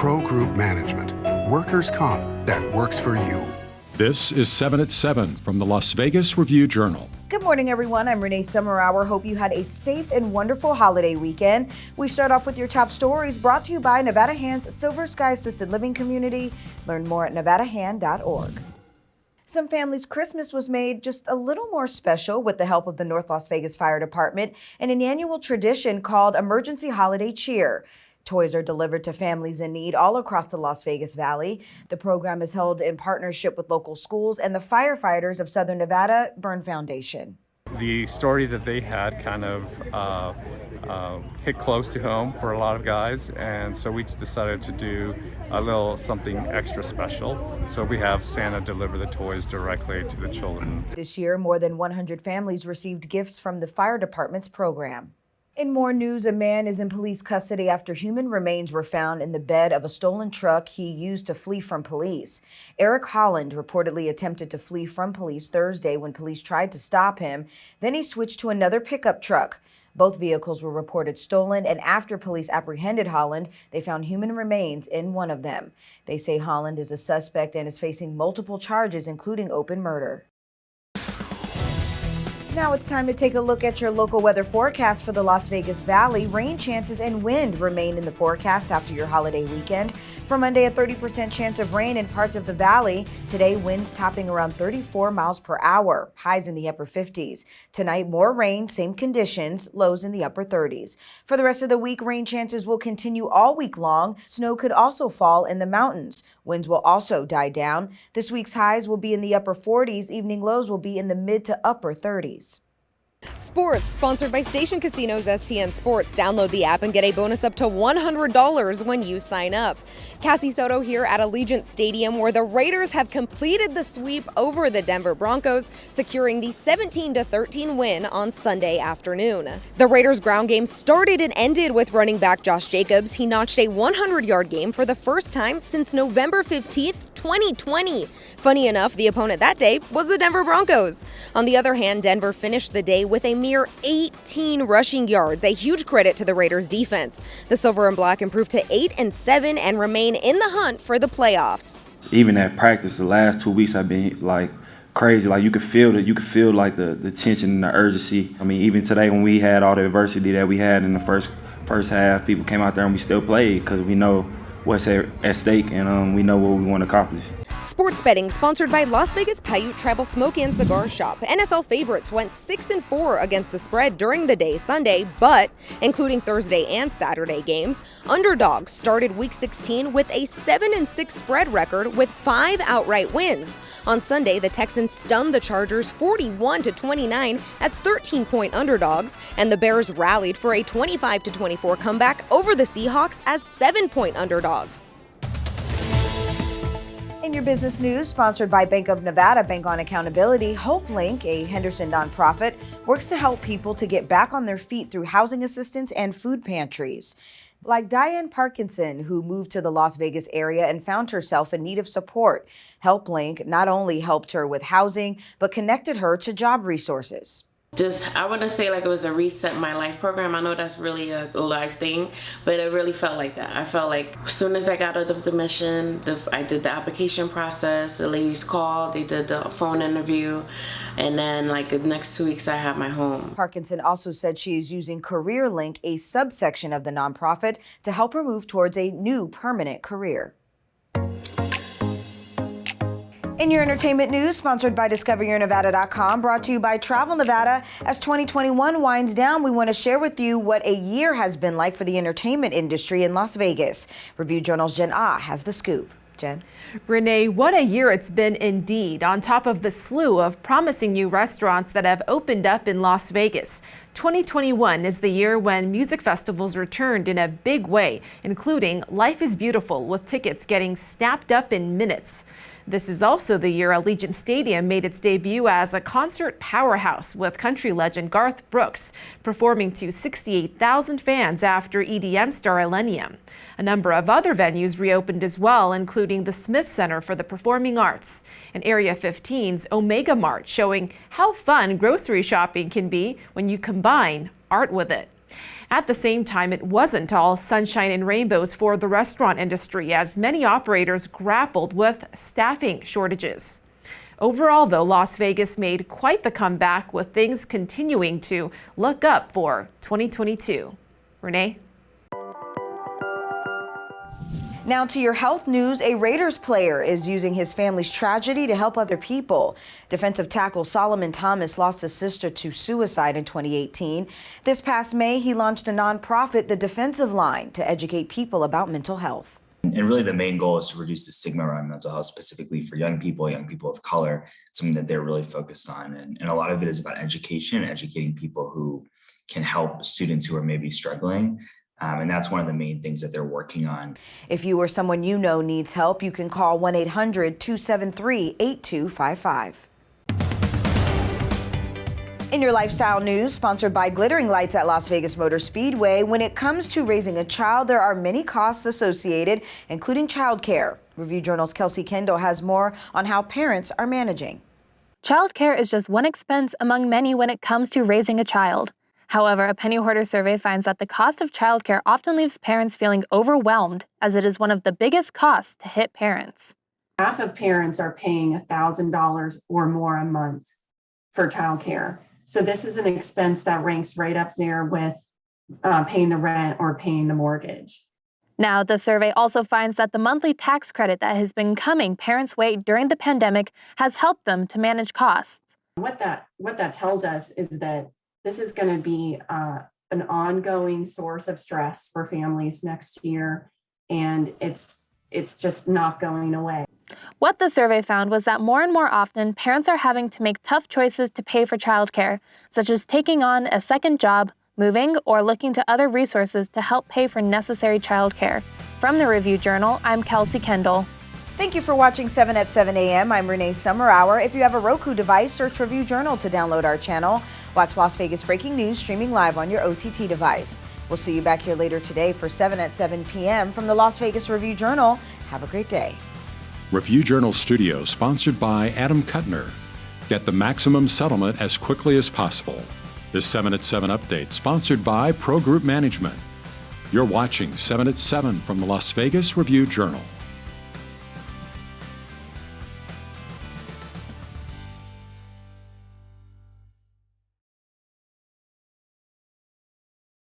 Pro Group Management. Workers' comp that works for you. This is 7 at 7 from the Las Vegas Review-Journal. Good morning, everyone. I'm Renee Summerhour. Hope you had a safe and wonderful holiday weekend. We start off with your top stories brought to you by Nevada Hand's Silver Sky Assisted Living Community. Learn more at nevadahand.org. Some families' Christmas was made just a little more special with the help of the North Las Vegas Fire Department and an annual tradition called Emergency Holiday Cheer. Toys are delivered to families in need all across the Las Vegas Valley. The program is held in partnership with local schools and the firefighters of Southern Nevada Burn Foundation. The story that they had kind of hit close to home for a lot of guys, and so we decided to do a little something extra special. So we have Santa deliver the toys directly to the children. This year, more than 100 families received gifts from the fire department's program. In more news, a man is in police custody after human remains were found in the bed of a stolen truck he used to flee from police. Eric Holland reportedly attempted to flee from police Thursday when police tried to stop him. Then he switched to another pickup truck. Both vehicles were reported stolen, and after police apprehended Holland, they found human remains in one of them. They say Holland is a suspect and is facing multiple charges, including open murder. Now it's time to take a look at your local weather forecast for the Las Vegas Valley. Rain chances and wind remain in the forecast after your holiday weekend. For Monday, a 30% chance of rain in parts of the valley. Today, winds topping around 34 miles per hour, highs in the upper 50s. Tonight, more rain, same conditions, lows in the upper 30s. For the rest of the week, rain chances will continue all week long. Snow could also fall in the mountains. Winds will also die down. This week's highs will be in the upper 40s. Evening lows will be in the mid to upper 30s. Sports, sponsored by Station Casinos STN Sports. Download the app and get a bonus up to $100 when you sign up. Cassie Soto here at Allegiant Stadium, where the Raiders have completed the sweep over the Denver Broncos, securing the 17-13 win on Sunday afternoon. The Raiders' ground game started and ended with running back Josh Jacobs. He notched a 100-yard game for the first time since November 15th, 2020. Funny enough, the opponent that day was the Denver Broncos. On the other hand, Denver finished the day with a mere 18 rushing yards, a huge credit to the Raiders' defense. The Silver and Black improved to 8-7 and remain in the hunt for the playoffs. Even at practice, the last 2 weeks I've been like crazy. Like you could feel it. You could feel like the tension and the urgency. I mean, even today when we had all the adversity that we had in the first half, people came out there and we still played because we know what's at stake and we know what we want to accomplish. Sports betting sponsored by Las Vegas Paiute Tribal Smoke and Cigar Shop. NFL favorites went 6-4 against the spread during the day Sunday, but including Thursday and Saturday games, underdogs started Week 16 with a 7-6 spread record with 5 outright wins. On Sunday, the Texans stunned the Chargers 41-29 as 13-point underdogs, and the Bears rallied for a 25-24 comeback over the Seahawks as 7-point underdogs. In your business news, sponsored by Bank of Nevada, Bank on Accountability, HopeLink, a Henderson nonprofit, works to help people to get back on their feet through housing assistance and food pantries. Like Diane Parkinson, who moved to the Las Vegas area and found herself in need of support. HelpLink not only helped her with housing, but connected her to job resources. I want to say like it was a Reset My Life program. I know that's really a live thing, but it really felt like that. I felt like as soon as I got out of the mission, I did the application process, the ladies called, they did the phone interview, and then like the next 2 weeks I have my home. Parkinson also said she is using CareerLink, a subsection of the nonprofit, to help her move towards a new permanent career. In your entertainment news, sponsored by DiscoverYourNevada.com, brought to you by Travel Nevada. As 2021 winds down, we want to share with you what a year has been like for the entertainment industry in Las Vegas. Review Journal's Jen Ah has the scoop. Jen? Renee, what a year it's been indeed, on top of the slew of promising new restaurants that have opened up in Las Vegas. 2021 is the year when music festivals returned in a big way, including Life is Beautiful, with tickets getting snapped up in minutes. This is also the year Allegiant Stadium made its debut as a concert powerhouse, with country legend Garth Brooks performing to 68,000 fans after EDM star Illenium. A number of other venues reopened as well, including the Smith Center for the Performing Arts and Area 15's Omega Mart, showing how fun grocery shopping can be when you combine art with it. At the same time, it wasn't all sunshine and rainbows for the restaurant industry, as many operators grappled with staffing shortages. Overall, though, Las Vegas made quite the comeback, with things continuing to look up for 2022. Renee? Now to your health news. A Raiders player is using his family's tragedy to help other people. Defensive tackle Solomon Thomas lost his sister to suicide in 2018. This past May, he launched a nonprofit, The Defensive Line, to educate people about mental health. And really the main goal is to reduce the stigma around mental health, specifically for young people of color, something that they're really focused on. And a lot of it is about education, educating people who can help students who are maybe struggling. And that's one of the main things that they're working on. If you or someone you know needs help, you can call 1-800-273-8255. In your lifestyle news, sponsored by Glittering Lights at Las Vegas Motor Speedway, when it comes to raising a child, there are many costs associated, including childcare. Review Journal's Kelsey Kendall has more on how parents are managing. Childcare is just one expense among many when it comes to raising a child. However, a Penny Hoarder survey finds that the cost of childcare often leaves parents feeling overwhelmed, as it is one of the biggest costs to hit parents. Half of parents are paying $1,000 or more a month for childcare. So this is an expense that ranks right up there with paying the rent or paying the mortgage. Now, the survey also finds that the monthly tax credit that has been coming parents' way during the pandemic has helped them to manage costs. What that tells us is that this is going to be an ongoing source of stress for families next year, and it's just not going away. What the survey found was that more and more often, parents are having to make tough choices to pay for childcare, such as taking on a second job, moving, or looking to other resources to help pay for necessary childcare. From the Review Journal, I'm Kelsey Kendall. Thank you for watching 7 at 7 a.m. I'm Renee Summerhour. If you have a Roku device, search Review Journal to download our channel. Watch Las Vegas Breaking News streaming live on your OTT device. We'll see you back here later today for 7 at 7 p.m. from the Las Vegas Review Journal. Have a great day. Review Journal Studio, sponsored by Adam Kuttner. Get the maximum settlement as quickly as possible. This 7 at 7 update, sponsored by Pro Group Management. You're watching 7 at 7 from the Las Vegas Review Journal.